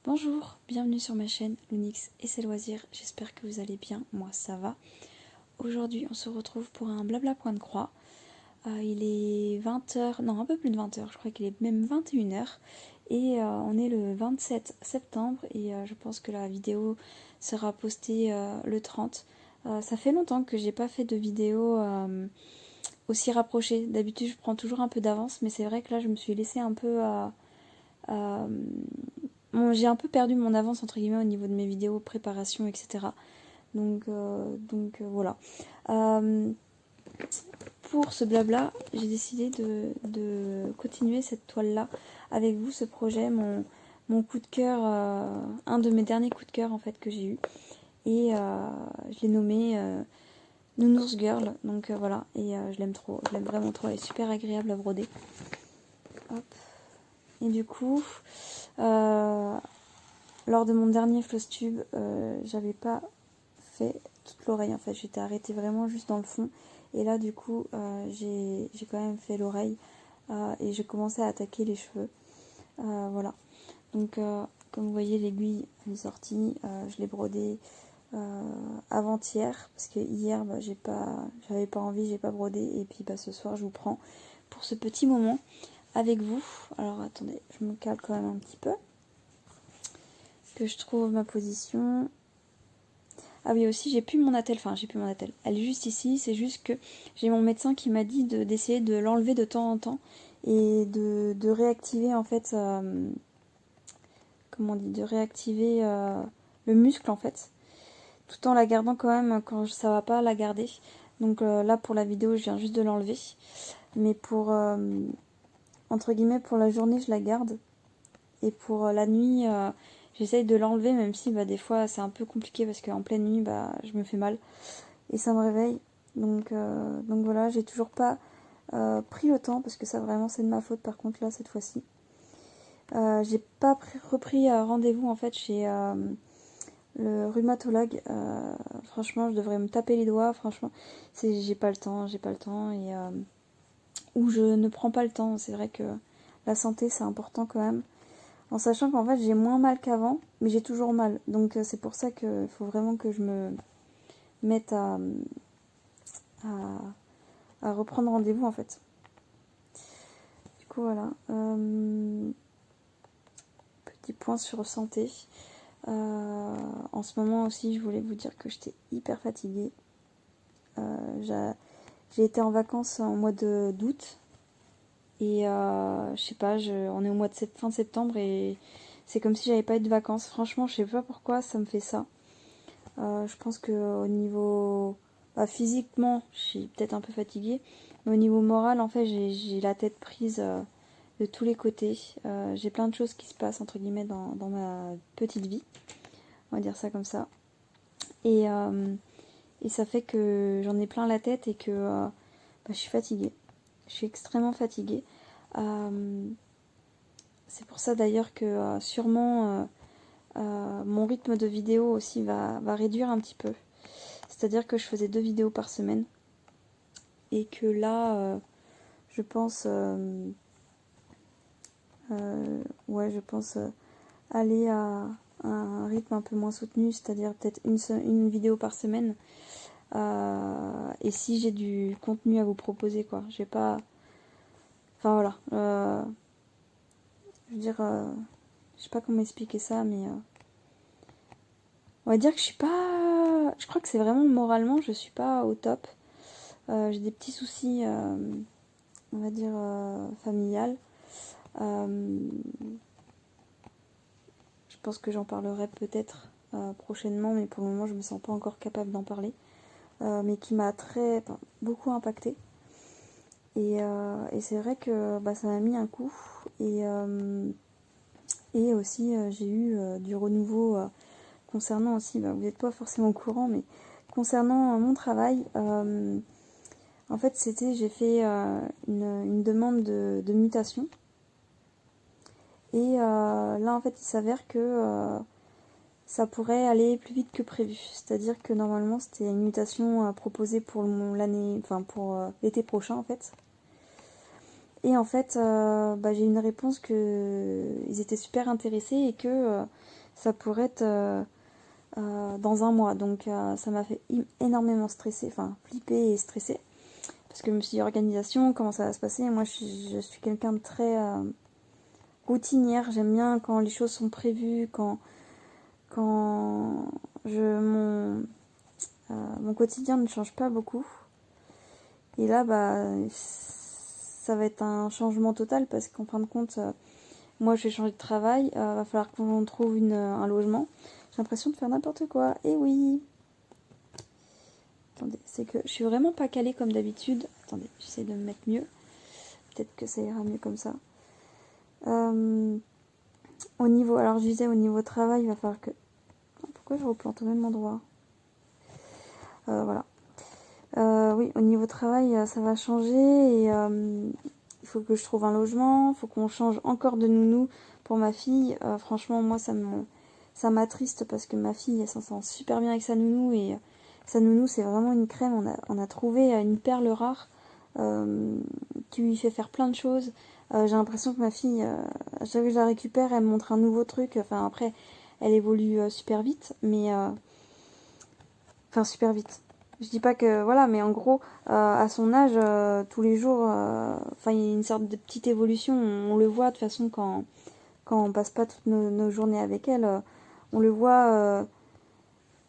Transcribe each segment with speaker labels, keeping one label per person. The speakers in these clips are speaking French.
Speaker 1: Bonjour, bienvenue sur ma chaîne Lounix et ses loisirs, j'espère que vous allez bien, moi ça va. Aujourd'hui on se retrouve pour un blabla point de croix. Il est 20h, non un peu plus de 20h, je crois qu'il est même 21h. Et on est le 27 septembre et je pense que la vidéo sera postée le 30. Ça fait longtemps que j'ai pas fait de vidéo aussi rapprochée. D'habitude je prends toujours un peu d'avance, mais c'est vrai que là je me suis laissée un peu bon, j'ai un peu perdu mon avance entre guillemets au niveau de mes vidéos, préparation, etc. Donc voilà. Pour ce blabla, j'ai décidé de continuer cette toile-là avec vous, ce projet, mon coup de cœur, un de mes derniers coups de cœur en fait que j'ai eu. Et je l'ai nommé Nounours Girl, donc voilà, et je l'aime trop, je l'aime vraiment trop, elle est super agréable à broder. Hop. Et du coup, lors de mon dernier floss tube, j'avais pas fait toute l'oreille en fait, j'étais arrêtée vraiment juste dans le fond. Et là du coup, j'ai quand même fait l'oreille et j'ai commencé à attaquer les cheveux. Voilà. Donc comme vous voyez, l'aiguille est sortie, je l'ai brodée avant-hier parce que hier j'avais pas envie, j'ai pas brodé, et puis ce soir je vous prends pour ce petit moment avec vous. Alors attendez, je me cale quand même un petit peu, que je trouve ma position. Ah oui, aussi j'ai plus mon attelle, enfin j'ai plus mon attelle, elle est juste ici, c'est juste que j'ai mon médecin qui m'a dit d'essayer de l'enlever de temps en temps et de réactiver en fait, comment on dit, de réactiver le muscle en fait, tout en la gardant quand même quand ça va pas la garder. Donc là pour la vidéo je viens juste de l'enlever, mais pour entre guillemets pour la journée je la garde, et pour la nuit j'essaye de l'enlever, même si des fois c'est un peu compliqué parce qu'en pleine nuit je me fais mal et ça me réveille. Donc voilà, j'ai toujours pas pris le temps, parce que ça vraiment c'est de ma faute par contre là cette fois-ci. J'ai pas repris rendez-vous en fait chez le rhumatologue. Franchement je devrais me taper les doigts, franchement j'ai pas le temps, et ou je ne prends pas le temps. C'est vrai que la santé c'est important quand même, en sachant qu'en fait j'ai moins mal qu'avant, mais j'ai toujours mal. Donc c'est pour ça qu'il faut vraiment que je me mette à reprendre rendez-vous en fait. Du coup voilà. Petit point sur santé. En ce moment aussi je voulais vous dire que j'étais hyper fatiguée. J'ai été en vacances en mois d'août. Et je sais pas, on est au mois de fin septembre et c'est comme si j'avais pas eu de vacances. Franchement, je sais pas pourquoi ça me fait ça. Je pense que au niveau physiquement, je suis peut-être un peu fatiguée, mais au niveau moral, en fait, j'ai la tête prise de tous les côtés. J'ai plein de choses qui se passent entre guillemets dans ma petite vie, on va dire ça comme ça. Et ça fait que j'en ai plein la tête et que je suis fatiguée. Je suis extrêmement fatiguée. C'est pour ça d'ailleurs que sûrement mon rythme de vidéo aussi va réduire un petit peu. C'est-à-dire que je faisais 2 vidéos par semaine. Et que là, je pense... ouais, je pense aller à un rythme un peu moins soutenu, c'est-à-dire peut-être une vidéo par semaine. Et si j'ai du contenu à vous proposer, quoi. J'ai pas... Enfin voilà. Je veux dire... je sais pas comment expliquer ça, mais... on va dire que je suis pas... Je crois que c'est vraiment moralement, je suis pas au top. J'ai des petits soucis, on va dire, familial. Je pense que j'en parlerai peut-être prochainement, mais pour le moment je me sens pas encore capable d'en parler. Mais qui m'a beaucoup impacté. Et c'est vrai que ça m'a mis un coup. Et aussi j'ai eu du renouveau concernant aussi, vous n'êtes pas forcément au courant, mais concernant mon travail. En fait, j'ai fait une demande de mutation. Et là, en fait, il s'avère que ça pourrait aller plus vite que prévu. C'est-à-dire que normalement, c'était une mutation proposée pour l'année, enfin pour l'été prochain, en fait. Et en fait, j'ai eu une réponse qu'ils étaient super intéressés et que ça pourrait être dans un mois. Donc ça m'a fait énormément stresser, enfin flipper et stresser. Parce que je me suis dit, organisation, comment ça va se passer? Moi, je suis quelqu'un de très routinière. J'aime bien quand les choses sont prévues, quand mon quotidien ne change pas beaucoup. Et là, ça va être un changement total parce qu'en fin de compte, moi, je vais changer de travail. Va falloir qu'on trouve un logement. J'ai l'impression de faire n'importe quoi. Et oui. Attendez, c'est que je suis vraiment pas calée comme d'habitude. Attendez, j'essaie de me mettre mieux. Peut-être que ça ira mieux comme ça. Alors je disais au niveau travail, il va falloir que... Pourquoi je replante au même endroit? Voilà. Oui, au niveau travail, ça va changer et il faut que je trouve un logement, il faut qu'on change encore de nounou pour ma fille. Franchement, moi, ça m'attriste parce que ma fille, elle s'en sent super bien avec sa nounou et sa nounou, c'est vraiment une crème. On a trouvé une perle rare qui lui fait faire plein de choses. J'ai l'impression que ma fille, à chaque fois que je la récupère, elle me montre un nouveau truc. Enfin, après, elle évolue super vite, mais... Enfin, super vite. Je dis pas que... Voilà, mais en gros, à son âge, tous les jours, enfin, il y a une sorte de petite évolution. On le voit, de toute façon, quand on passe pas toutes nos journées avec elle, on le voit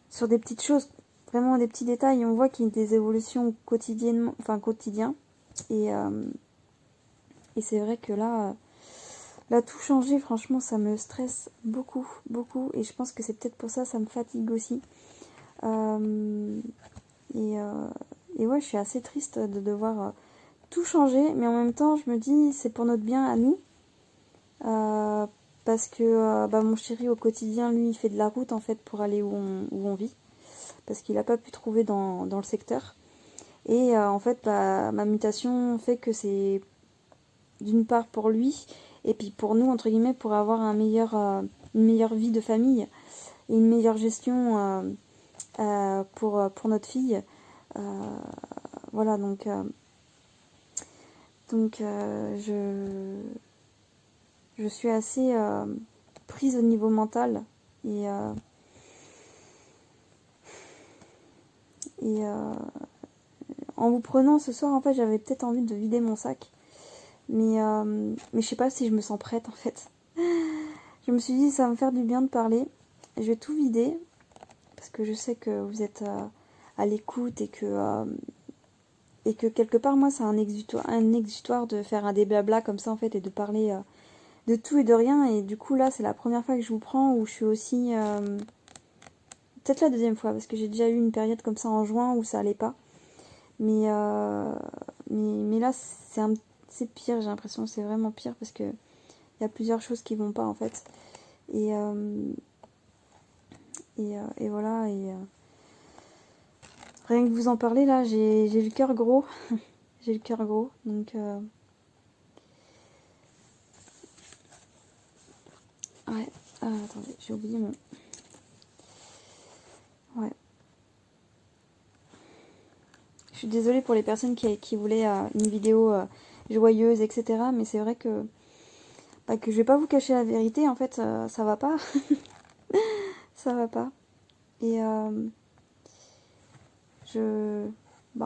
Speaker 1: sur des petites choses, vraiment des petits détails. On voit qu'il y a des évolutions quotidiennement, enfin, quotidien. Et c'est vrai que là, tout changer, franchement, ça me stresse beaucoup, beaucoup. Et je pense que c'est peut-être pour ça, ça me fatigue aussi. Et ouais, je suis assez triste de devoir tout changer, mais en même temps, je me dis, c'est pour notre bien à nous. Parce que mon chéri, au quotidien, lui, il fait de la route, en fait, pour aller où on vit. Parce qu'il n'a pas pu trouver dans le secteur. Et en fait, ma mutation fait que c'est d'une part pour lui, et puis pour nous, entre guillemets, pour avoir une meilleure vie de famille et une meilleure gestion pour notre fille. Voilà, donc je suis assez prise au niveau mental et en vous prenant ce soir, en fait, j'avais peut-être envie de vider mon sac, mais je sais pas si je me sens prête, en fait. Je me suis dit, ça va me faire du bien de parler. Je vais tout vider parce que je sais que vous êtes à l'écoute et que quelque part, moi, c'est un exutoire de faire des blabla comme ça, en fait, et de parler de tout et de rien. Et du coup, là, c'est la première fois que je vous prends où je suis aussi... peut-être la deuxième fois, parce que j'ai déjà eu une période comme ça en juin où ça allait pas. Mais là, c'est pire, j'ai l'impression. C'est vraiment pire parce que il y a plusieurs choses qui vont pas, en fait. Et voilà. Rien que vous en parler, là, j'ai le cœur gros. J'ai le cœur gros, donc... Ouais, attendez, j'ai oublié mon... Ouais. Je suis désolée pour les personnes qui voulaient une vidéo joyeuse, etc. Mais c'est vrai que je vais pas vous cacher la vérité, en fait, ça va pas. Ça va pas. Et on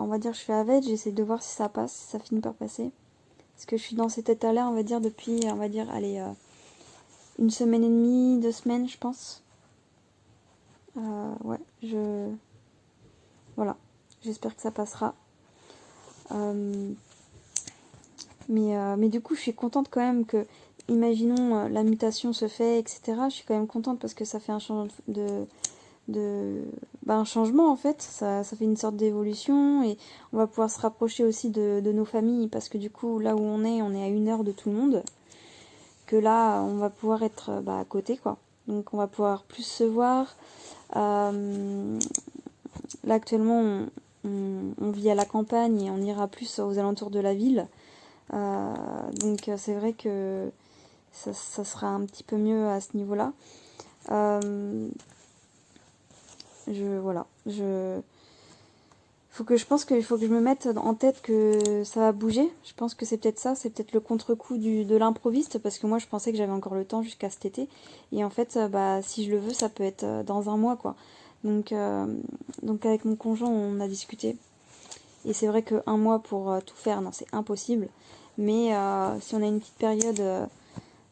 Speaker 1: va dire, je fais avec, j'essaie de voir si ça passe, si ça finit par passer. Parce que je suis dans cet état-là, on va dire, depuis, allez, une semaine et demie, 2 semaines, je pense. Ouais, voilà. J'espère que ça passera. Mais du coup, je suis contente quand même que, imaginons, la mutation se fait, etc. Je suis quand même contente parce que ça fait un un changement en fait. Ça fait une sorte d'évolution et on va pouvoir se rapprocher aussi de nos familles parce que du coup, là où on est à 1 heure de tout le monde. Que là, on va pouvoir être à côté, quoi. Donc, on va pouvoir plus se voir. Là, actuellement, on vit à la campagne et on ira plus aux alentours de la ville. Donc c'est vrai que ça sera un petit peu mieux à ce niveau-là. Voilà, Je pense qu'il faut que je me mette en tête que ça va bouger. Je pense que c'est peut-être ça, c'est peut-être le contre-coup de l'improviste, parce que moi je pensais que j'avais encore le temps jusqu'à cet été. Et en fait, bah, si je le veux, ça peut être dans un mois, quoi. Donc avec mon conjoint, on a discuté. Et c'est vrai qu'un mois pour tout faire, non, c'est impossible. Mais si on a une petite période,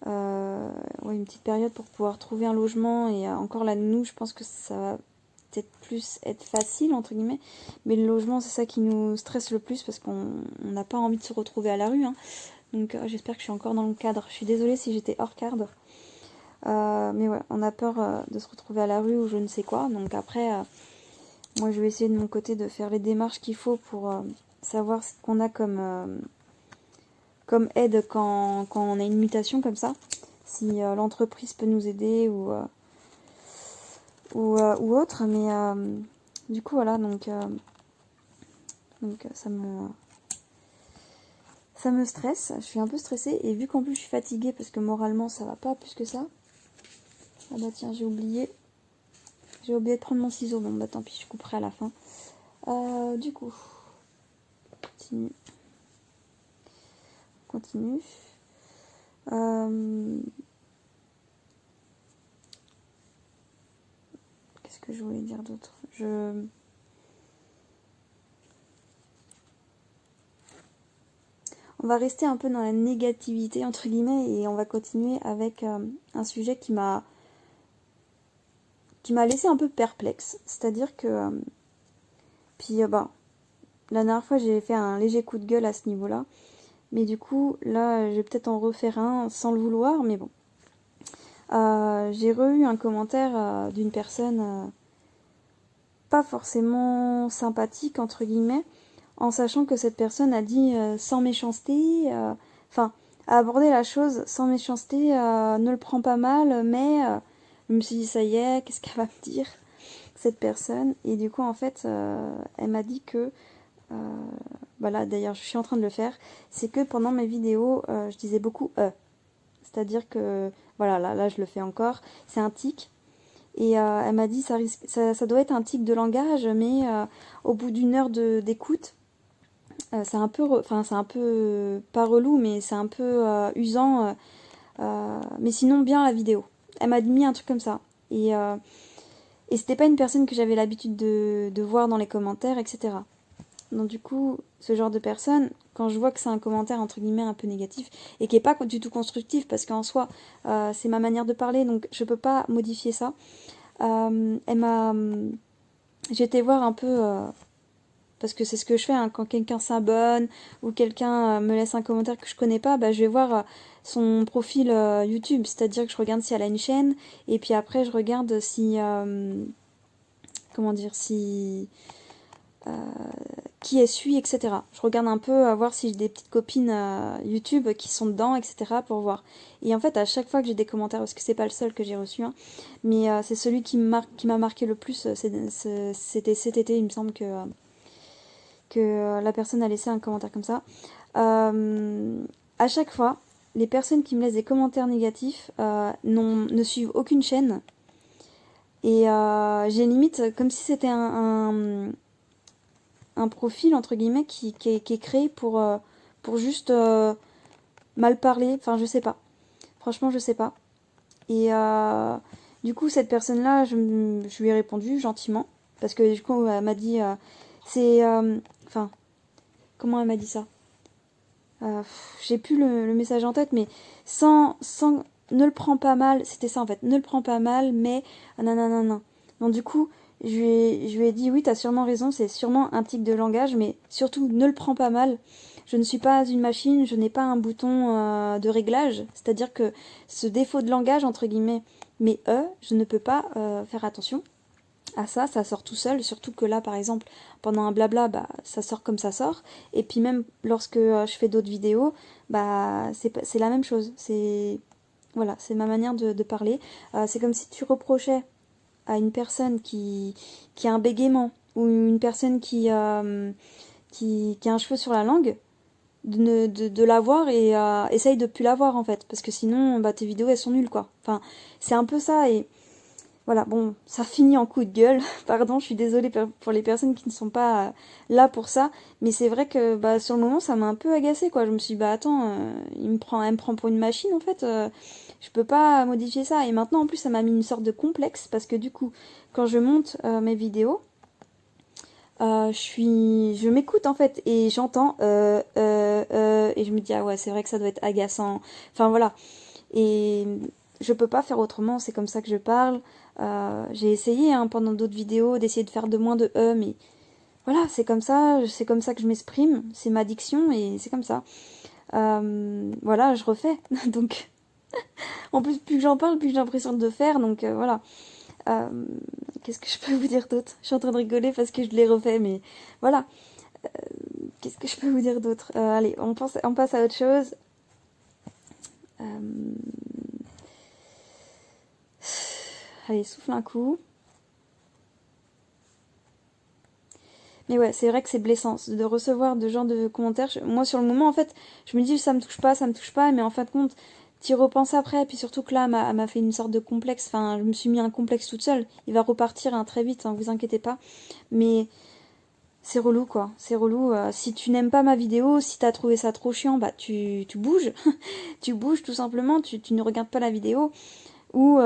Speaker 1: ouais, une petite période pour pouvoir trouver un logement, et encore la nounou, je pense que ça va peut-être plus être facile, entre guillemets. Mais le logement, c'est ça qui nous stresse le plus, parce qu'on n'a pas envie de se retrouver à la rue, hein. Donc j'espère que je suis encore dans le cadre. Je suis désolée si j'étais hors cadre. Mais ouais, on a peur de se retrouver à la rue ou je ne sais quoi. Donc après, moi je vais essayer de mon côté de faire les démarches qu'il faut pour savoir ce qu'on a comme aide quand on a une mutation comme ça. Si l'entreprise peut nous aider ou autre. Mais du coup voilà, donc ça me stresse. Je suis un peu stressée, et vu qu'en plus je suis fatiguée parce que moralement ça va pas plus que ça. Ah bah tiens, j'ai oublié de prendre mon ciseau. Bon bah tant pis, je couperai à la fin. Du coup, continue. Qu'est-ce que je voulais dire d'autre? On va rester un peu dans la négativité, entre guillemets, et on va continuer avec un sujet qui m'a laissé un peu perplexe. C'est-à-dire que... puis, bah, la dernière fois, j'ai fait un léger coup de gueule à ce niveau-là. Mais du coup, là, je vais peut-être en refaire un sans le vouloir, mais bon. J'ai eu un commentaire d'une personne pas forcément sympathique, entre guillemets, en sachant que cette personne a dit sans méchanceté, enfin, a abordé la chose sans méchanceté, ne le prends pas mal, mais je me suis dit, ça y est, qu'est-ce qu'elle va me dire, cette personne? Et du coup, en fait, elle m'a dit que, voilà, d'ailleurs, je suis en train de le faire, c'est que pendant mes vidéos, je disais beaucoup c'est-à-dire que, voilà, là, je le fais encore, c'est un tic. Et elle m'a dit ça doit être un tic de langage, mais au bout d'une heure d'écoute, c'est un peu, c'est un peu pas relou, mais c'est un peu usant. Mais sinon bien la vidéo. Elle m'a mis un truc comme ça. Et c'était pas une personne que j'avais l'habitude de voir dans les commentaires, etc. Donc du coup, ce genre de personne, quand je vois que c'est un commentaire entre guillemets un peu négatif et qui est pas du tout constructif, parce qu'en soi, c'est ma manière de parler, donc je peux pas modifier ça. J'ai été voir un peu, parce que c'est ce que je fais, hein, quand quelqu'un s'abonne ou quelqu'un me laisse un commentaire que je connais pas, bah, je vais voir son profil YouTube, c'est-à-dire que je regarde si elle a une chaîne, et puis après je regarde si, comment dire, si qui elle suit, etc. Je regarde un peu à voir si j'ai des petites copines YouTube qui sont dedans, etc. pour voir. Et en fait, à chaque fois que j'ai des commentaires, parce que c'est pas le seul que j'ai reçu, hein, mais c'est celui qui m'a marqué le plus, c'était cet été, il me semble que la personne a laissé un commentaire comme ça. À chaque fois, les personnes qui me laissent des commentaires négatifs ne suivent aucune chaîne. Et j'ai limite comme si c'était un profil entre guillemets qui est créé pour juste mal parler. Enfin, je sais pas. Franchement, je sais pas. Et du coup, cette personne-là, je lui ai répondu gentiment. Parce que du coup, elle m'a dit... c'est... Enfin, comment elle m'a dit ça? J'ai plus le message en tête, mais sans... Ne le prends pas mal. C'était ça, en fait. Ne le prends pas mal, mais... nanana. Donc du coup, je lui ai dit, oui, t'as sûrement raison, c'est sûrement un tic de langage, mais surtout, ne le prends pas mal. Je ne suis pas une machine, je n'ai pas un bouton de réglage. C'est-à-dire que ce défaut de langage, entre guillemets, mais je ne peux pas faire attention à ça, ça sort tout seul. Surtout que là, par exemple, pendant un blabla, bah, ça sort comme ça sort. Et puis même lorsque je fais d'autres vidéos, bah, c'est la même chose. Voilà, c'est ma manière de parler. C'est comme si tu reprochais à une personne qui a un bégaiement ou une personne qui a un cheveu sur la langue, de l'avoir et essaye de plus l'avoir en fait, parce que sinon bah, tes vidéos elles sont nulles quoi. Enfin, c'est un peu ça. Et Voilà, bon, ça finit en coup de gueule. Pardon, je suis désolée pour les personnes qui ne sont pas là pour ça. Mais c'est vrai que bah, sur le moment, ça m'a un peu agacée, quoi. Je me suis dit, bah attends, elle me prend pour une machine, en fait. Je peux pas modifier ça. Et maintenant, en plus, ça m'a mis une sorte de complexe. Parce que du coup, quand je monte mes vidéos, je m'écoute, en fait. Et j'entends, et je me dis, ah ouais, c'est vrai que ça doit être agaçant. Enfin, voilà. Et je peux pas faire autrement, c'est comme ça que je parle. J'ai essayé hein, pendant d'autres vidéos d'essayer de faire de moins de mais voilà, c'est comme ça que je m'exprime, c'est ma diction et c'est comme ça. Voilà, je refais. Donc, en plus, plus que j'en parle, plus j'ai l'impression de faire. Donc voilà. Euh, Qu'est-ce que je peux vous dire d'autre? Je suis en train de rigoler parce que je l'ai refait, mais voilà. Qu'est-ce que je peux vous dire d'autre? Allez, on passe à autre chose. Euh, Allez, souffle un coup. Mais ouais, c'est vrai que c'est blessant de recevoir de genre de commentaires. Moi, sur le moment, en fait, je me dis ça me touche pas, ça me touche pas, mais en fin de compte, t'y repenses après. Et puis surtout que là, elle m'a fait une sorte de complexe. Enfin, je me suis mis un complexe toute seule. Il va repartir hein, très vite, hein, vous inquiétez pas. Mais c'est relou, quoi. C'est relou. Si tu n'aimes pas ma vidéo, si t'as trouvé ça trop chiant, bah tu bouges. Tu bouges tout simplement, tu ne regardes pas la vidéo. Ou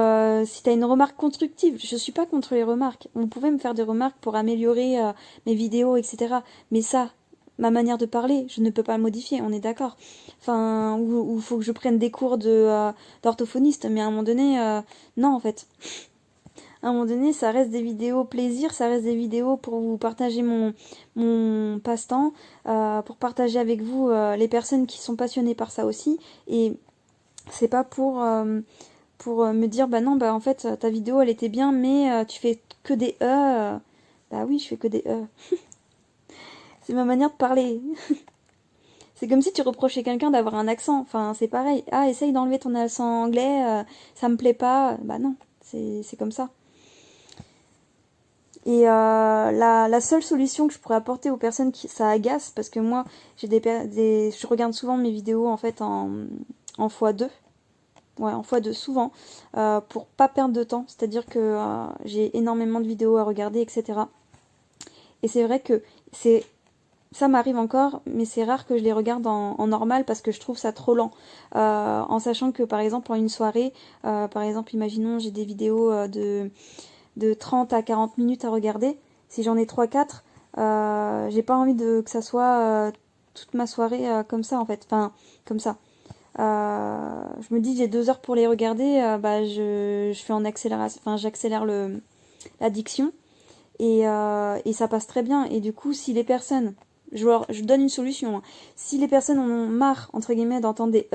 Speaker 1: si tu as une remarque constructive, je suis pas contre les remarques. Vous pouvez me faire des remarques pour améliorer mes vidéos, etc. Mais ça, ma manière de parler, je ne peux pas le modifier, on est d'accord. Enfin, ou faut que je prenne des cours d'orthophoniste, mais à un moment donné, non en fait. À un moment donné, ça reste des vidéos plaisir, ça reste des vidéos pour vous partager mon passe-temps, pour partager avec vous les personnes qui sont passionnées par ça aussi. Et c'est pas pour me dire bah non bah en fait ta vidéo elle était bien mais tu fais que des bah oui je fais que des c'est ma manière de parler. C'est comme si tu reprochais quelqu'un d'avoir un accent, enfin c'est pareil, ah essaye d'enlever ton accent anglais, ça me plaît pas, bah non, c'est comme ça. Et la seule solution que je pourrais apporter aux personnes qui ça agace, parce que moi j'ai je regarde souvent mes vidéos en fait en x2, ouais, en fois deux souvent, pour pas perdre de temps. C'est-à-dire que j'ai énormément de vidéos à regarder, etc. Et c'est vrai que c'est ça m'arrive encore, mais c'est rare que je les regarde en normal parce que je trouve ça trop lent. En sachant que par exemple en une soirée, par exemple imaginons j'ai des vidéos de 30 à 40 minutes à regarder. Si j'en ai trois quatre j'ai pas envie que ça soit toute ma soirée comme ça en fait. Enfin, comme ça. Je me dis j'ai 2 heures pour les regarder, bah je fais en accélération, enfin j'accélère la diction et ça passe très bien. Et du coup, si les personnes, je donne une solution, hein. Si les personnes en ont marre entre guillemets d'entendre des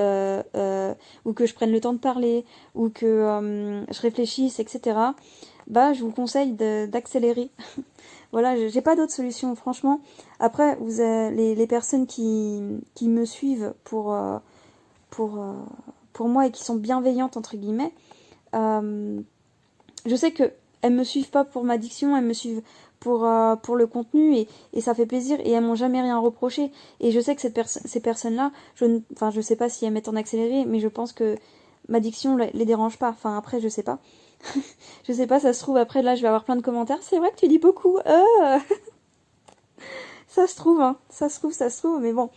Speaker 1: ou que je prenne le temps de parler ou que je réfléchisse, etc. Bah je vous conseille d'accélérer. Voilà, j'ai pas d'autre solution franchement. Après, les personnes qui me suivent pour, euh, pour moi et qui sont bienveillantes entre guillemets, euh, je sais que elles me suivent pas pour ma diction, elles me suivent pour le contenu et ça fait plaisir et elles m'ont jamais rien reproché. Et je sais que ces personnes-là, enfin je sais pas si elles mettent en accéléré, mais je pense que ma diction les dérange pas. Enfin après je sais pas. Je sais pas, ça se trouve après là je vais avoir plein de commentaires. C'est vrai que tu dis beaucoup. Ça se trouve, hein. Ça se trouve, mais bon.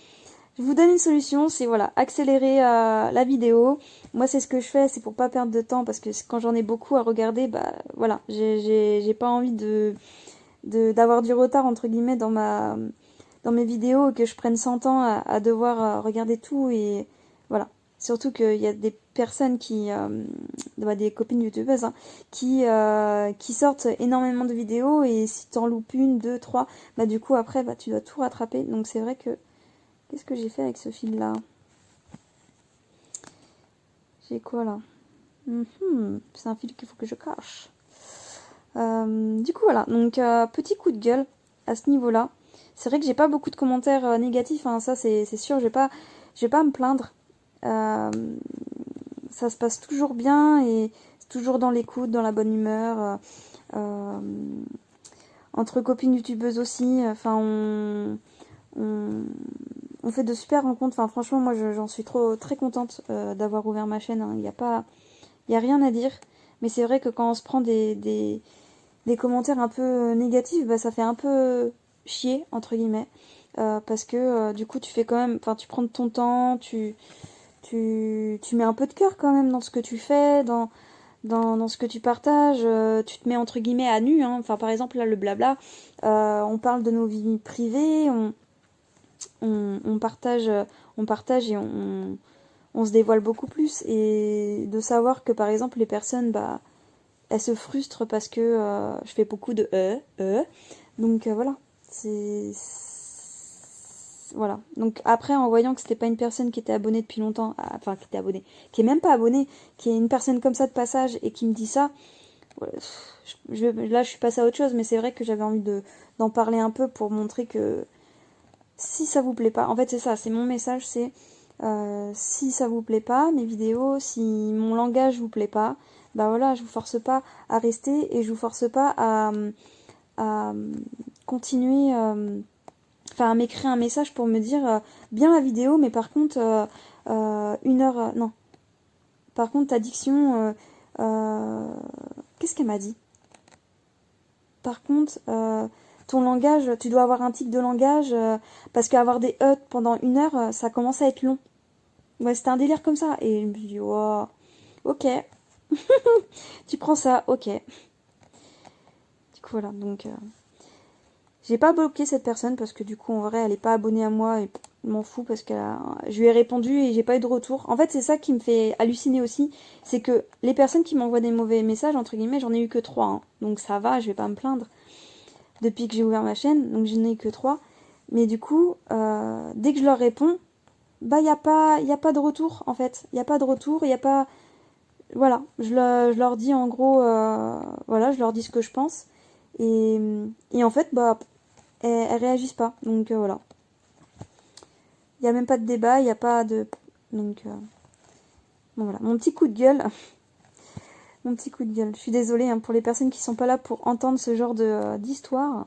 Speaker 1: Je vous donne une solution, c'est voilà, accélérer la vidéo. Moi, c'est ce que je fais, c'est pour pas perdre de temps parce que quand j'en ai beaucoup à regarder, bah voilà, j'ai pas envie d'avoir du retard entre guillemets dans mes vidéos et que je prenne 100 ans à devoir regarder tout et voilà. Surtout qu'il y a des personnes bah, des copines youtubeuses, hein, qui sortent énormément de vidéos et si t'en loupes une, deux, trois, bah du coup après, bah tu dois tout rattraper. Donc c'est vrai que qu'est-ce que j'ai fait avec ce fil-là? J'ai quoi là? C'est un fil qu'il faut que je cache. Du coup voilà, donc petit coup de gueule à ce niveau-là. C'est vrai que j'ai pas beaucoup de commentaires négatifs, hein, ça c'est sûr, je vais pas à me plaindre. Euh, Ça se passe toujours bien et c'est toujours dans l'écoute, dans la bonne humeur. Euh, Entre copines youtubeuses aussi, enfin on, on fait de super rencontres. Enfin, franchement, moi, j'en suis très contente d'avoir ouvert ma chaîne, hein. Il y a rien à dire. Mais c'est vrai que quand on se prend des commentaires un peu négatifs, bah, ça fait un peu chier, entre guillemets. Parce que du coup, tu fais quand même, enfin, tu prends de ton temps, tu mets un peu de cœur quand même dans ce que tu fais, dans ce que tu partages, tu te mets entre guillemets à nu, hein. Enfin, par exemple, là, le blabla, on parle de nos vies privées, on partage et on se dévoile beaucoup plus. Et de savoir que, par exemple, les personnes, bah, elles se frustrent parce que je fais beaucoup de donc voilà, voilà. Donc après, en voyant que c'était pas une personne qui était abonnée depuis longtemps, enfin qui était abonnée, qui est même pas abonnée, qui est une personne comme ça de passage et qui me dit ça, voilà, là je suis passée à autre chose, mais c'est vrai que j'avais envie d'en parler un peu pour montrer que si ça vous plaît pas, en fait c'est ça, c'est mon message, c'est si ça vous plaît pas, mes vidéos, si mon langage vous plaît pas, bah voilà, je vous force pas à rester et je vous force pas à continuer, enfin à m'écrire un message pour me dire bien la vidéo, mais par contre 1 heure, non, par contre ta diction, qu'est-ce qu'elle m'a dit? Par contre, ton langage, tu dois avoir un tic de langage, parce qu'avoir des pendant 1 heure, ça commence à être long. Ouais, c'était un délire comme ça. Et je me suis dit, wow, ok, tu prends ça, ok. Du coup, voilà, donc j'ai pas bloqué cette personne parce que du coup, en vrai, elle est pas abonnée à moi et je m'en fous parce que je lui ai répondu et j'ai pas eu de retour. En fait, c'est ça qui me fait halluciner aussi, c'est que les personnes qui m'envoient des mauvais messages, entre guillemets, j'en ai eu que 3, hein. Donc ça va, je vais pas me plaindre depuis que j'ai ouvert ma chaîne, donc je n'ai eu que 3. Mais du coup, dès que je leur réponds, bah y a pas de retour en fait. Il y a pas de retour, il y a pas. Voilà, je leur dis en gros, voilà, je leur dis ce que je pense. Et en fait, bah, elles réagissent pas. Donc voilà. Il n'y a même pas de débat, il n'y a pas de. Donc bon, voilà, mon petit coup de gueule. Mon petit coup de gueule. Je suis désolée hein, pour les personnes qui sont pas là pour entendre ce genre d'histoire.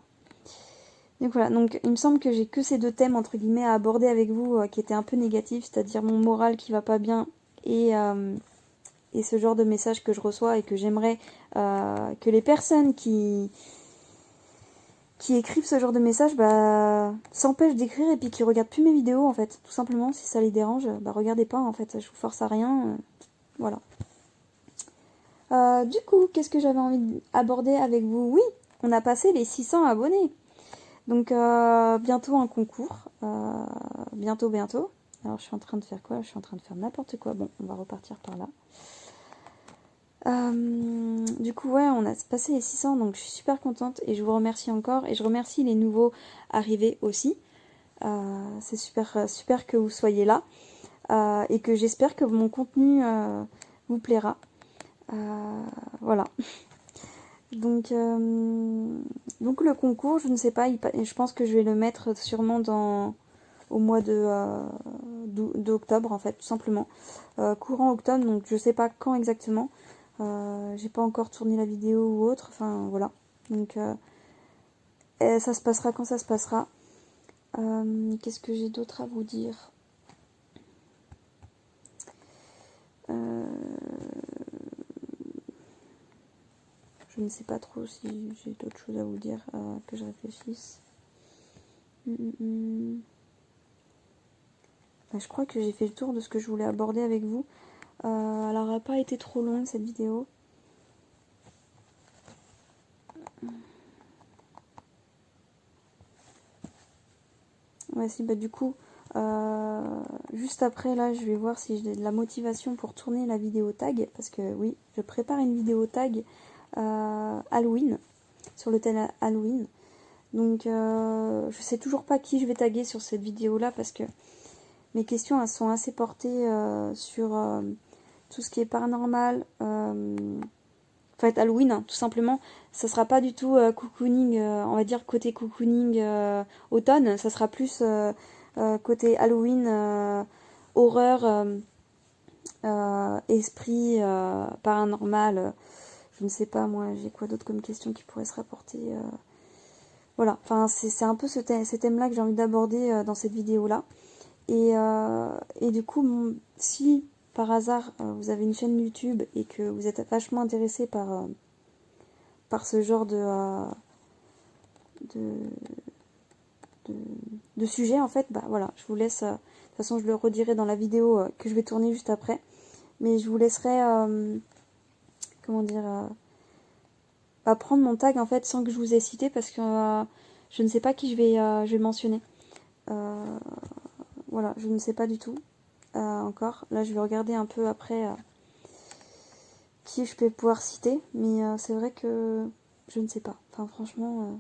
Speaker 1: Donc voilà, donc il me semble que j'ai que ces 2 thèmes entre guillemets à aborder avec vous qui étaient un peu négatifs, c'est-à-dire mon moral qui va pas bien et ce genre de messages que je reçois et que j'aimerais que les personnes qui écrivent ce genre de messages bah, s'empêchent d'écrire et puis qui regardent plus mes vidéos en fait. Tout simplement, si ça les dérange, bah regardez pas en fait, je vous force à rien. Voilà. Du coup, qu'est-ce que j'avais envie d'aborder avec vous? Oui, on a passé les 600 abonnés. Donc bientôt un concours. Bientôt. Alors je suis en train de faire quoi? Je suis en train de faire n'importe quoi. Bon, on va repartir par là. Du coup, ouais, on a passé les 600, donc je suis super contente et je vous remercie encore. Et je remercie les nouveaux arrivés aussi. C'est super que vous soyez là et que j'espère que mon contenu vous plaira. Voilà. Donc le concours, je ne sais pas, je pense que je vais le mettre sûrement au mois d'octobre en fait, tout simplement. Courant octobre, donc je sais pas quand exactement. J'ai pas encore tourné la vidéo ou autre, enfin voilà. Donc ça se passera quand ça se passera. Qu'est-ce que j'ai d'autre à vous dire? Je ne sais pas trop si j'ai d'autres choses à vous dire, que je réfléchisse. Bah, je crois que j'ai fait le tour de ce que je voulais aborder avec vous. Elle n'aura pas été trop longue cette vidéo. Ouais, si, bah du coup, juste après là, je vais voir si j'ai de la motivation pour tourner la vidéo tag. Parce que oui, je prépare une vidéo tag Halloween, sur le thème Halloween. Donc, je sais toujours pas qui je vais taguer sur cette vidéo là parce que mes questions elles sont assez portées sur tout ce qui est paranormal. En fait, Halloween, hein, tout simplement, ça sera pas du tout cocooning, on va dire côté cocooning automne, ça sera plus côté Halloween, horreur, esprit paranormal. Je ne sais pas, moi, j'ai quoi d'autre comme question qui pourrait se rapporter. Voilà, enfin, c'est un peu ces thèmes-là que j'ai envie d'aborder dans cette vidéo-là. Et du coup, si par hasard vous avez une chaîne YouTube et que vous êtes vachement intéressé par ce genre de, de sujet en fait, bah voilà, je vous laisse, de toute façon je le redirai dans la vidéo que je vais tourner juste après, mais je vous laisserai, comment dire, prendre mon tag en fait sans que je vous ai cité parce que je ne sais pas qui je vais mentionner. Voilà, je ne sais pas du tout encore. Là je vais regarder un peu après qui je peux pouvoir citer, mais c'est vrai que je ne sais pas. Enfin franchement,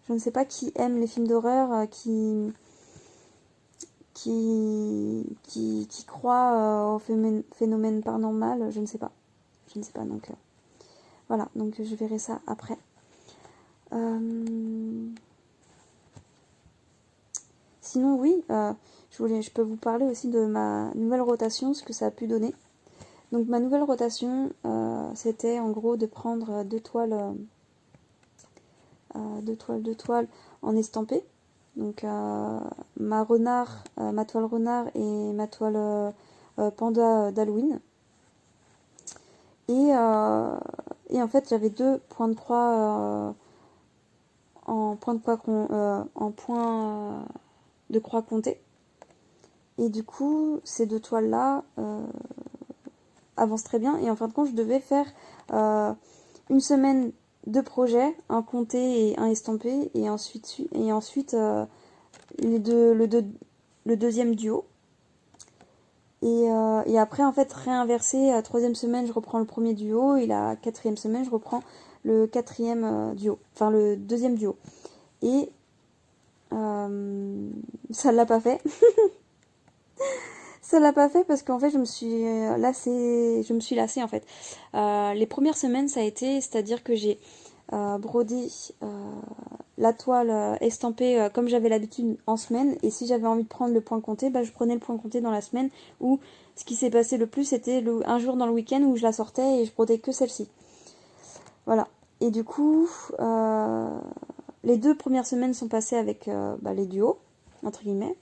Speaker 1: je ne sais pas qui aime les films d'horreur, qui croit au phénomène paranormal, je ne sais pas. Je ne sais pas, donc voilà, donc je verrai ça après. Sinon oui, je peux vous parler aussi de ma nouvelle rotation, ce que ça a pu donner. Donc ma nouvelle rotation, c'était en gros de prendre deux toiles en estampé. Donc ma toile renard et ma toile panda d'Halloween. Et en fait j'avais deux points de croix en point de croix compté. Et du coup ces deux toiles là avancent très bien. Et en fin de compte je devais faire une semaine de projets, un compté et un estampé, et ensuite le deuxième duo. Et après, en fait, réinverser, la troisième semaine, je reprends le premier duo, et la quatrième semaine, je reprends le quatrième duo, enfin le deuxième duo. Et ça l'a pas fait. Ça l'a pas fait parce qu'en fait, je me suis lassée en fait. Les premières semaines, ça a été, c'est-à-dire que j'ai brodé la toile estampée comme j'avais l'habitude en semaine, et si j'avais envie de prendre le point compté, bah, je prenais le point compté dans la semaine, où ce qui s'est passé le plus c'était un jour dans le week-end où je la sortais et je brodais que celle-ci. Voilà. Et du coup les deux premières semaines sont passées avec les duos entre guillemets,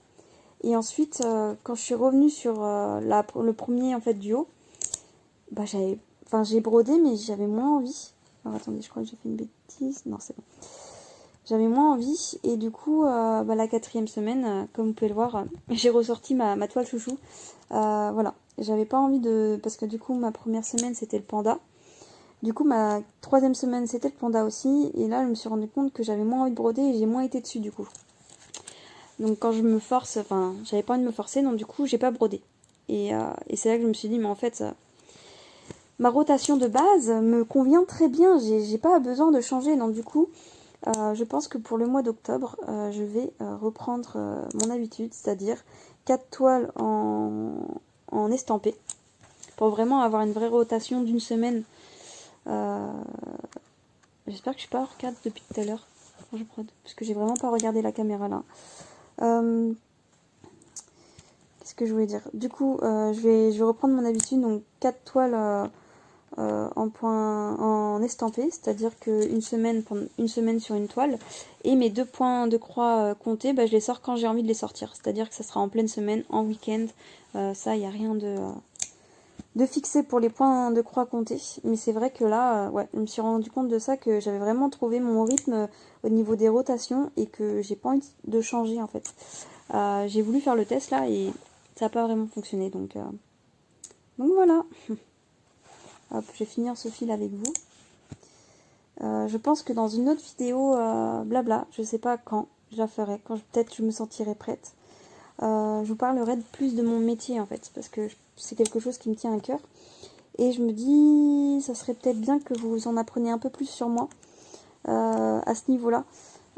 Speaker 1: et ensuite quand je suis revenue sur le premier en fait duo, bah j'ai brodé mais j'avais moins envie. Alors attendez, je crois que j'ai fait une bêtise. Non, c'est bon. J'avais moins envie, et du coup la quatrième semaine, comme vous pouvez le voir, j'ai ressorti ma toile chouchou. Voilà, j'avais pas envie parce que du coup ma première semaine c'était le panda, du coup ma troisième semaine c'était le panda aussi, et là je me suis rendu compte que j'avais moins envie de broder et j'ai moins été dessus du coup. Donc quand je me force, enfin j'avais pas envie de me forcer, donc du coup j'ai pas brodé. Et c'est là que je me suis dit mais en fait ma rotation de base me convient très bien, j'ai pas besoin de changer, donc du coup je pense que pour le mois d'octobre, je vais reprendre mon habitude, c'est-à-dire 4 toiles en estampé, pour vraiment avoir une vraie rotation d'une semaine. J'espère que je suis pas hors cadre depuis tout à l'heure, parce que j'ai vraiment pas regardé la caméra là. Qu'est-ce que je voulais dire? Du coup, je vais reprendre mon habitude, donc 4 toiles en estampé, c'est-à-dire qu'une semaine, pendant une semaine sur une toile, et mes deux points de croix comptés, je les sors quand j'ai envie de les sortir, c'est-à-dire que ça sera en pleine semaine, en week-end. Ça, il n'y a rien de fixé pour les points de croix comptés, mais c'est vrai que là, ouais, je me suis rendu compte de ça, que j'avais vraiment trouvé mon rythme au niveau des rotations, et que j'ai pas envie de changer en fait. J'ai voulu faire le test là, et ça n'a pas vraiment fonctionné, donc voilà. Hop, je vais finir ce fil avec vous. Je pense que dans une autre vidéo blabla, je sais pas quand je la ferai, quand peut-être je me sentirai prête, je vous parlerai plus de mon métier en fait, parce que c'est quelque chose qui me tient à cœur, et je me dis ça serait peut-être bien que vous en appreniez un peu plus sur moi à ce niveau là.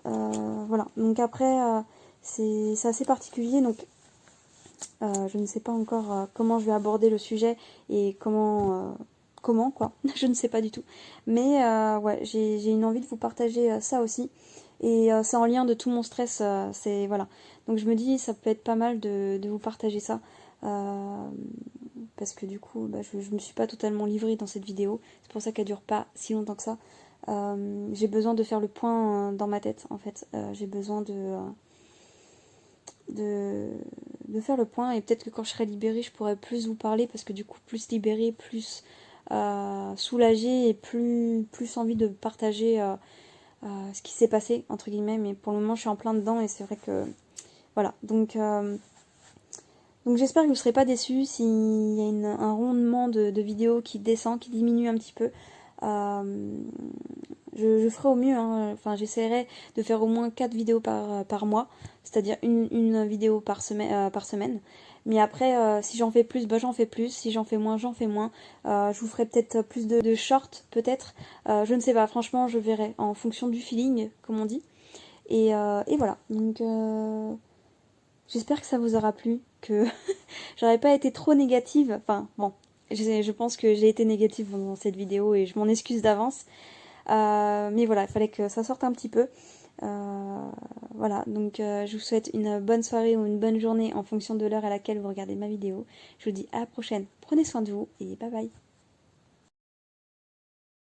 Speaker 1: Voilà, donc après c'est assez particulier, donc je ne sais pas encore comment je vais aborder le sujet et comment quoi, je ne sais pas du tout, mais ouais, j'ai une envie de vous partager ça aussi, et c'est en lien de tout mon stress, c'est voilà, donc je me dis ça peut être pas mal de vous partager ça, parce que du coup je me suis pas totalement livrée dans cette vidéo, c'est pour ça qu'elle dure pas si longtemps que ça. J'ai besoin de faire le point dans ma tête en fait, j'ai besoin de faire le point. Et peut-être que quand je serai libérée, je pourrai plus vous parler, parce que du coup, plus libérée, plus soulagée et plus envie de partager ce qui s'est passé, entre guillemets. Mais pour le moment, je suis en plein dedans et c'est vrai que... Voilà, donc j'espère que vous ne serez pas déçus s'il y a un rondement de vidéos qui descend, qui diminue un petit peu. Je ferai au mieux, hein. Enfin, j'essaierai de faire au moins 4 vidéos par mois, c'est-à-dire une vidéo par semaine. Mais après, si j'en fais plus, bah, j'en fais plus. Si j'en fais moins, j'en fais moins. Je vous ferai peut-être plus de shorts, peut-être. Je ne sais pas, franchement, je verrai en fonction du feeling, comme on dit. Et voilà, donc j'espère que ça vous aura plu, que j'aurais pas été trop négative. Enfin, bon, je pense que j'ai été négative dans cette vidéo et je m'en excuse d'avance. Mais voilà, il fallait que ça sorte un petit peu. Voilà, donc je vous souhaite une bonne soirée ou une bonne journée en fonction de l'heure à laquelle vous regardez ma vidéo. Je vous dis à la prochaine. Prenez soin de vous et bye bye.